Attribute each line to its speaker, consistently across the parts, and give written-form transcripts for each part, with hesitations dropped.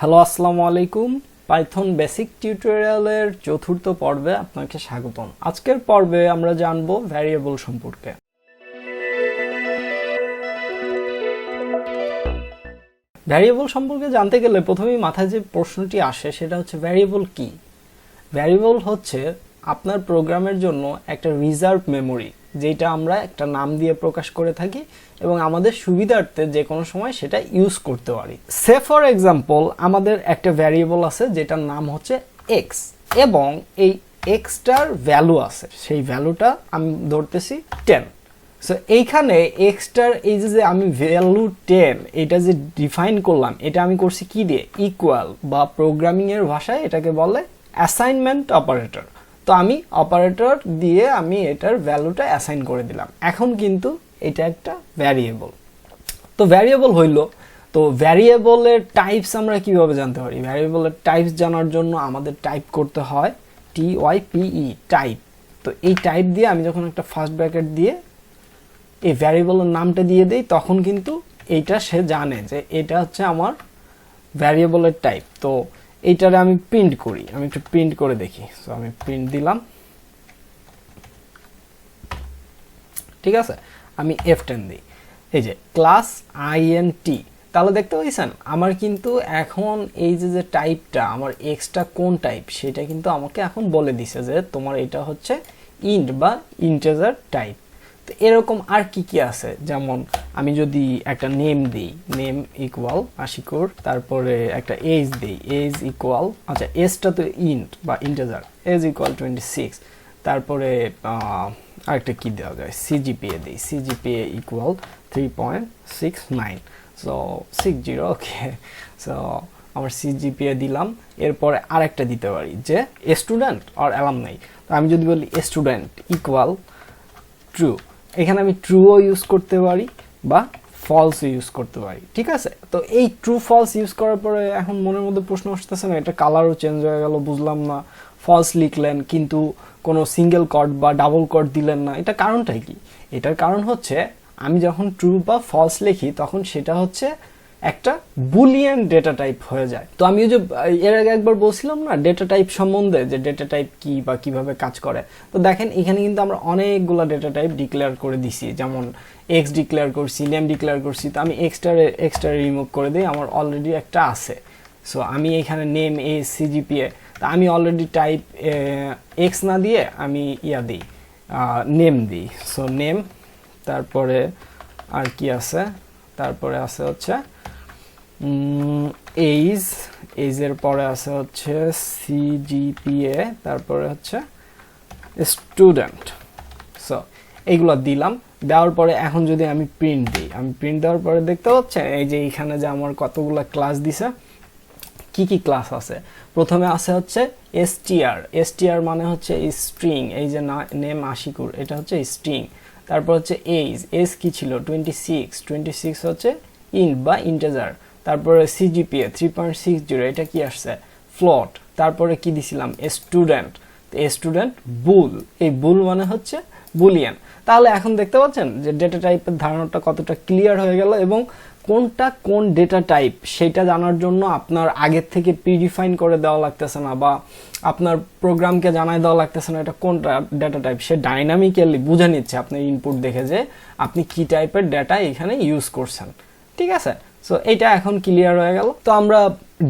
Speaker 1: Hello আসসালামু আলাইকুম Python basic টিউটোরিয়ালের চতুর্থ পর্বে আপনাকে স্বাগতম। আজকের পর্বে আমরা জানব ভ্যারিয়েবল সম্পর্কে। ভ্যারিয়েবল সম্পর্কে জানতে গেলে প্রথমেই মাথায় যে প্রশ্নটি আসে সেটা হচ্ছে ভ্যারিয়েবল কি। ভ্যারিয়েবল হচ্ছে আপনার প্রোগ্রামের জন্য একটা রিজার্ভ মেমোরি, যেটা আমরা একটা নাম দিয়ে প্রকাশ করে থাকি এবং আমাদের সুবিধার্থে যে কোনো সময় সেটা ইউজ করতে পারি। সে ফর এক্সাম্পল আমাদের একটা ভ্যারিয়েবল আছে যেটার নাম হচ্ছে এক্স এবং এই এক্সটার ভ্যালু আছে, সেই ভ্যালুটা আমি ধরতেছি 10। সো এইখানে এক্সটার এই যে আমি ভ্যালু 10 এটা যে ডিফাইন করলাম, এটা আমি করছি কি দিয়ে? ইকুয়াল বা প্রোগ্রামিং এর ভাষায় এটাকে বলে অ্যাসাইনমেন্ট অপারেটর। তো আমি অপারেটর দিয়ে আমি এটার ভ্যালুটা অ্যাসাইন করে দিলাম। এখন কিন্তু এটা একটা ভ্যারিয়েবল। তো ভ্যারিয়েবল হইল, তো ভ্যারিয়েবলের টাইপস আমরা কিভাবে জানতে পারি? ভ্যারিয়েবলের টাইপস জানার জন্য আমাদের টাইপ করতে হয় TYPE, টাইপ। তো এই টাইপ দিয়ে আমি যখন একটা ফার্স্ট ব্র্যাকেট দিয়ে এই ভ্যারিয়েবলের নামটা দিয়ে দিই, তখন কিন্তু এইটা সে জানে যে এটা হচ্ছে আমার ভ্যারিয়েবলের টাইপ। তো এইটারে আমি প্রিন্ট করি, আমি একটু প্রিন্ট করে দেখি। সো আমি প্রিন্ট দিলাম, ঠিক আছে। আমি F10 দিই, এই যে ক্লাস INT। তাহলে দেখতে পাচ্ছেন আমার কিন্তু এখন এই যে টাইপটা, আমার এক্সটা কোন টাইপ সেটা কিন্তু আমাকে এখন বলে দিছে যে তোমার এটা হচ্ছে ইন্ট বা ইন্টিজার টাইপ। তো এরকম আর কি কি আছে, যেমন আমি যদি একটা নেম দিই, নেম ইকুয়াল আশিকুর, তারপরে একটা এজ দিই, এজ ইকুয়াল, আচ্ছা এজটা তো ইন্ট বা ইন্টিজার, এজ ইকুয়াল 26। তারপরে আরেকটা কি দেওয়া যায়, সিজিপিএ দিই, সিজিপিএ ইকুয়াল 3.69, সো 60, ওকে। সো আমার সিজিপিএ দিলাম। এরপরে আরেকটা দিতে পারি যে স্টুডেন্ট আর অ্যালামনাই। তো আমি যদি বলি স্টুডেন্ট ইকুয়াল ট্রু, এখানে আমি ট্রুও ইউজ করতে পারি বা ফলসও ইউজ করতে পারি, ঠিক আছে। তো এই ট্রু ফলস ইউজ করার পরে এখন মনের মধ্যে প্রশ্ন আসতেছে না, এটা কালারও চেঞ্জ হয়ে গেল, বুঝলাম না। ফলস লিখলেন কিন্তু কোনো সিঙ্গেল কট বা ডাবল কট দিলেন না, এটা কারণটাই কি? এটার কারণ হচ্ছে আমি যখন ট্রু বা ফলস লিখি তখন সেটা হচ্ছে একটা বুলিয়ান ডেটা টাইপ হয়ে যায়। তো আমি যে এর আগে একবার বলছিলাম না ডেটা টাইপ সম্বন্ধে, যে ডেটা টাইপ কি বা কিভাবে কাজ করে। তো দেখেন এখানে কিন্তু আমরা অনেকগুলো ডেটা টাইপ ডিক্লেয়ার করে দিছি, যেমন এক্স ডিক্লেয়ার করছি, নেম ডিক্লেয়ার করছি। তো আমি এক্সট্রা রিমুভ করে দিই, আমার অলরেডি একটা আছে। সো আমি এখানে নেম এজ সিজিপিএ, তা আমি অলরেডি টাইপ এক্স না দিয়ে আমি দিই, নেম দিই। সো নেম, তারপরে আর কি আছে, তারপরে আছে হচ্ছে এইজের পরে আছে হচ্ছে সিজিপিএ, তারপরে হচ্ছে স্টুডেন্ট। সো এইগুলো দিলাম, দেওয়ার পরে এখন যদি আমি প্রিন্ট দিই, আমি প্রিন্ট দেওয়ার পরে দেখতে পাচ্ছেন এই যে এইখানে যে আমার কতগুলো ক্লাস দিছে। কি কি ক্লাস আছে? প্রথমে আছে হচ্ছে এসটিআর মানে হচ্ছে স্ট্রিং, এই যে নেম আশিকুর এটা হচ্ছে স্ট্রিং। তারপর হচ্ছে এজ কি ছিল 26 হচ্ছে ইন্ট বা ইন্টিজার। তারপরে সিজিপিএ 3.60, এটা কি আসছে? ফ্লোট। তারপরে কি দিছিলাম? স্টুডেন্ট, স্টুডেন্ট বুল, এই বুল মানে হচ্ছে বুলিয়ান। তাহলে এখন দেখতে পাচ্ছেন যে ডেটা টাইপের ধারণাটা কতটা ক্লিয়ার হয়ে গেল, এবং কোনটা কোন ডেটা টাইপ সেটা জানার জন্য আপনার আগের থেকে প্রিডিফাইন করে দেওয়া লাগতেছে না, বা আপনার প্রোগ্রামকে জানাই দেওয়া লাগতেছে না এটা কোনটা ডেটা টাইপ। সে ডাইনামিক্যালি বুঝে নিচ্ছে আপনার ইনপুট দেখে যে আপনি কি টাইপের ডেটা এখানে ইউজ করছেন, ঠিক আছে। সো এইটা এখন ক্লিয়ার হয়ে গেল। তো আমরা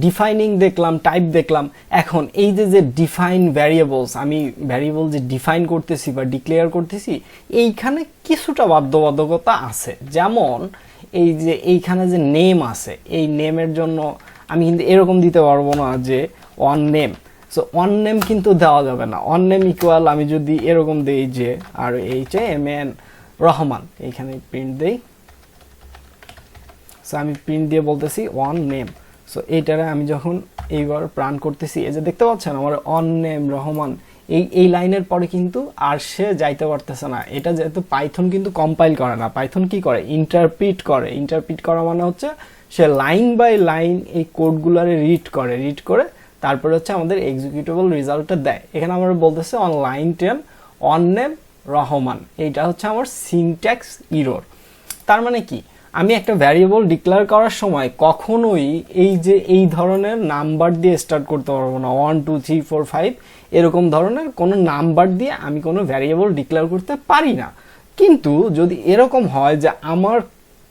Speaker 1: ডিফাইনিং দেখলাম, টাইপ দেখলাম। এখন এই যে ডিফাইন ভ্যারিয়েবলস, আমি ভ্যারিয়েবল যে ডিফাইন করতেছি বা ডিক্লেয়ার করতেছি, এইখানে কিছুটা বাধ্যবাধকতা আছে। যেমন এই যে এইখানে যে নেম আছে, এই নেমের জন্য আমি কিন্তু এরকম দিতে পারবো না যে one name. So one name কিন্তু দেওয়া যাবে না। ওয়ান নেম ইকুয়াল আমি যদি এরকম দিই যে আর HAMN রহমান, এইখানে প্রিন্ট দেই। সো আমি প্রিন্ট দিয়ে বলতেছি ওয়ান নেম। সো এইটারে আমি যখন এইবার প্রাণ করতেছি, এই যে দেখতে পাচ্ছেন আমার অন নেম রহমান, এই লাইনের পরে কিন্তু আর সে যাইতে পারতেছে না। এটা যেহেতু পাইথন কিন্তু কম্পাইল করে না, পাইথন কি করে? ইন্টারপ্রিট করে। ইন্টারপ্রিট করা মানে হচ্ছে সে লাইন বাই লাইন এই কোডগুলারে রিড করে তারপরে হচ্ছে আমাদের এক্সিকিউটেবল রেজাল্টটা দেয়। এখানে আমরা বলতেছে on line 10 on name Rahman, এইটা হচ্ছে আমার সিনট্যাক্স ইরর। তার মানে কি? আমি একটা ভ্যারিয়েবল ডিক্লেয়ার করার সময় কখনোই এই যে এই ধরনের নাম্বার দিয়ে স্টার্ট করতে পারবো না, 1 2 3 4 5 এরকম ধরনের কোনো নাম্বার দিয়ে আমি কোনো ভ্যারিয়েবল ডিক্লেয়ার করতে পারি না। কিন্তু যদি এরকম হয় যে আমার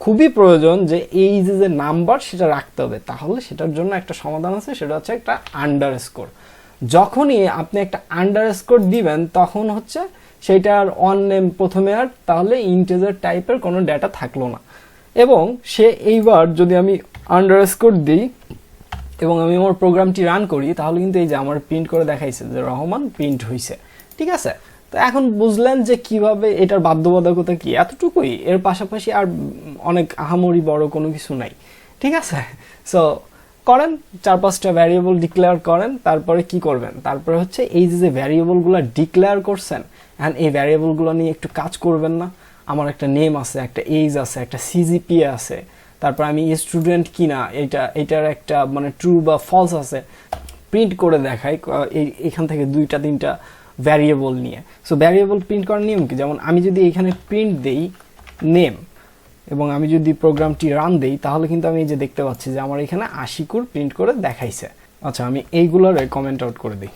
Speaker 1: খুবই প্রয়োজন যে এই যে নাম্বার সেটা রাখতে হবে, তাহলে সেটার জন্য একটা সমাধান আছে, সেটা হচ্ছে একটা আন্ডারস্কোর। যখনই আপনি একটা আন্ডারস্কোর দিবেন তখন হচ্ছে সেটার অন নেম প্রথমে আর তাহলে ইন্টিজার টাইপের কোনো ডেটা থাকলো না। এবং সে এইবার যদি আমি আন্ডারস্কোর দিই এবং আমি আমার প্রোগ্রামটি রান করি, তাহলে কিন্তু এই যে আমার প্রিন্ট করে দেখাইছে যে রহমান প্রিন্ট হয়েছে। ঠিক আছে, তো এখন বুঝলেন যে কিভাবে এটার বাধ্যবাধকতা কি, এতটুকুই, এর পাশাপাশি আর অনেক আহামরি বড় কোনো কিছু নাই। ঠিক আছে, সো করেন 4-5টা ভ্যারিয়েবল ডিক্লেয়ার করেন, তারপরে কি করবেন, তারপরে হচ্ছে এই যে ভ্যারিয়েবলগুলো ডিক্লেয়ার করছেন অ্যান্ড এই ভ্যারিয়েবলগুলো নিয়ে একটু কাজ করবেন না। আমার একটা নেম আছে, একটা এজ আছে, একটা সিজিপিএ আছে, তারপর আমি স্টুডেন্ট কিনা এটার একটা মানে ট্রু বা ফলস আছে, প্রিন্ট করে দেখাই এখান থেকে 2-3টা ভ্যারিয়েবল নিয়ে। সো ভ্যারিয়েবল প্রিন্ট করার নিয়ম কি, যেমন আমি যদি এখানে প্রিন্ট দেই নেম এবং আমি যদি প্রোগ্রামটি রান দেই, তাহলে কিন্তু আমি এই যে দেখতে পাচ্ছি যে আমার এখানে আশিকুর প্রিন্ট করে দেখাইছে। আচ্ছা, আমি এইগুলোর কমেন্ট আউট করে দিই।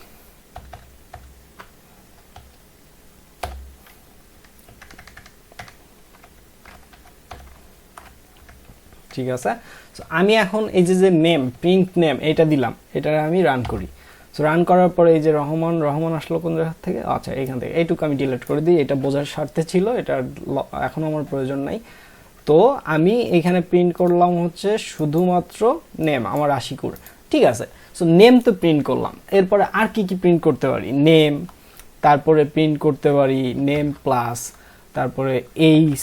Speaker 1: ঠিক আছে, সো আমি এখন এই যে নেম প্রিন্ট নেম এটা দিলাম, এটা আমি রান করি। সো রান করার পরে এই যে রহমান আসলো কোন জায়গা থেকে, আচ্ছা এখান থেকে, এইটুকু আমি ডিলিট করে দিই, এটা বোঝার স্বার্থে ছিল, এটা এখন আমার প্রয়োজন নাই। তো আমি এখানে প্রিন্ট করলাম হচ্ছে শুধুমাত্র নেম আমার আশিকুর। ঠিক আছে, সো নেম তো প্রিন্ট করলাম, এরপরে আর কি কি প্রিন্ট করতে পারি, নেম, তারপরে প্রিন্ট করতে পারি নেম প্লাস, তারপরে এইজ,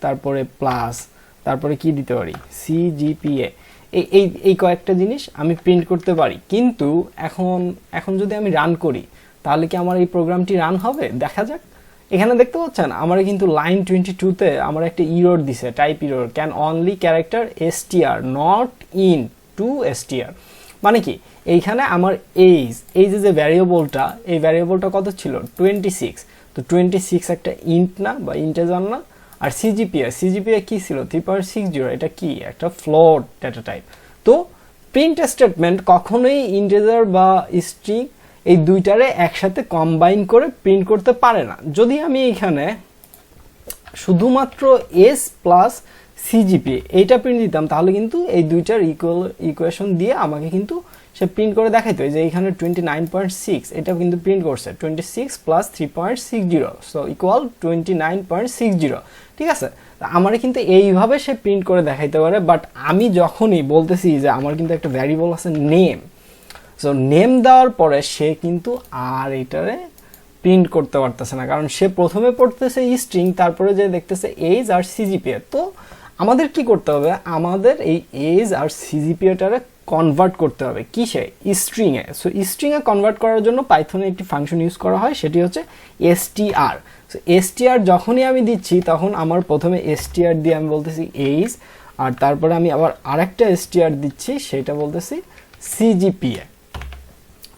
Speaker 1: তারপরে প্লাস, তারপরে কি দিতে পারি সিজিপিএ, এই কয়েকটা জিনিস আমি প্রিন্ট করতে পারি। কিন্তু এখন যদি আমি রান করি, তাহলে কি আমার এই প্রোগ্রামটি রান হবে, দেখা যাক। এখানে দেখতে পাচ্ছেন আমার কিন্তু লাইন 22-তে আমার একটা ইরর দিছে, type error, can only character STR not in to STR. মানে কি, এইখানে আমার এই যে ভ্যারিয়েবলটা, এই ভ্যারিয়েবলটা কত ছিল 26, তো 26 একটা ইন্ট না বা ইন্টিজার না। আর সিজিপিএ কি ছিল 3.60, এটা কি একটা ফ্লোট ডেটা টাইপ। তো প্রিন্ট স্টেটমেন্ট কখনোই ইন্টিজার বা স্ট্রিং এই দুইটারে একসাথে কম্বাইন করে প্রিন্ট করতে পারে না। যদি আমি এখানে শুধুমাত্র এস প্লাস সিজিপিএ এইটা প্রিন্ট দিতাম, তাহলে কিন্তু এই দুইটার ইকুয়েশন দিয়ে আমাকে কিন্তু সে প্রিন্ট করে দেখাইতো যে এখানে 29.6 এটা কিন্তু প্রিন্ট করছে 26 প্লাস 3.60, সো ইকুয়াল 29.60। ঠিক আছে, আমার কিন্তু এইভাবে সে প্রিন্ট করে দেখাইতে পারে। বাট আমি যখনই বলতেছি যে আমার কিন্তু একটা ভ্যারিয়েবল আছে নেম, সো নেম দেওয়ার পরে সে কিন্তু আর এটারে প্রিন্ট করতে পারতেছে না, কারণ সে প্রথমে পড়তেছে স্ট্রিং, তারপরে যে দেখতেছে এজ আর সিজিপিএ। তো আমাদের কি করতে হবে, আমাদের এই এজ আর সিজিপিএটারে কনভার্ট করতে হবে কিসে, স্ট্রিংয়ে। সো স্ট্রিংয়ে কনভার্ট করার জন্য পাইথনে একটি ফাংশন ইউজ করা হয়, সেটি হচ্ছে এসটিআর। সো এসটিআর যখনই আমি দিচ্ছি, তখন আমার প্রথমে এসটিআর দিয়ে আমি বলতেছি এজ, আর তারপরে আমি আবার আরেকটা এসটিআর দিচ্ছি, সেটা বলতেছি সিজিপিএ।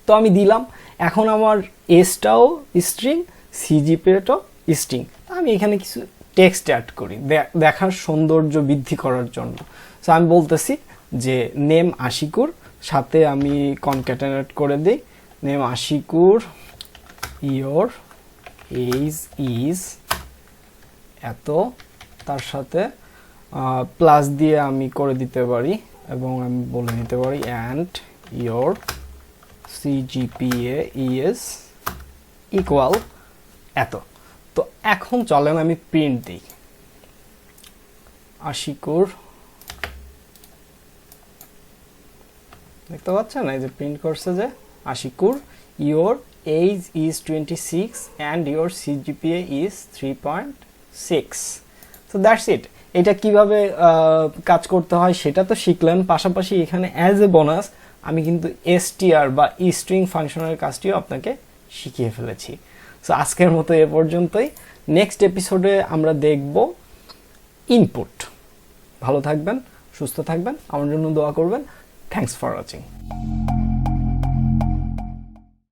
Speaker 1: তো আমি দিলাম, এখন আমার এসটাও স্ট্রিং, সিজিপিএটাও স্ট্রিং। আমি এখানে কিছু টেক্সট অ্যাড করি দেখার সৌন্দর্য বৃদ্ধি করার জন্য। সো আমি বলতেছি যে নেম আশিকুর, সাথে আমি কনক্যাটেনেট করে দিই name Ashikur, your age is এত, তার সাথে প্লাস দিয়ে আমি করে দিতে পারি এবং আমি বলে দিতে পারি and your CGPA is equal এত। তো এখন চলেন আমি প্রিন্ট দিই আশিকুর, দেখতে পাচ্ছেন এই যে প্রিন্ট করছে যে Ashikur your age is 26 and your CGPA is 3.6। So that's it. এটা কিভাবে কাজ করতে হয় সেটা তো শিখলেন, পাশাপাশি এখানে অ্যাজ এ বোনাস আমি কিন্তু এসটিআর বা স্ট্রিং ফাংশনের কাজটিও আপনাকে শিখিয়ে ফেলেছি। সো আজকের মতো এ পর্যন্তই। নেক্সট এপিসোডে আমরা দেখব ইনপুট। ভালো থাকবেন, সুস্থ থাকবেন, আমার জন্য দোয়া করবেন। Thanks for watching.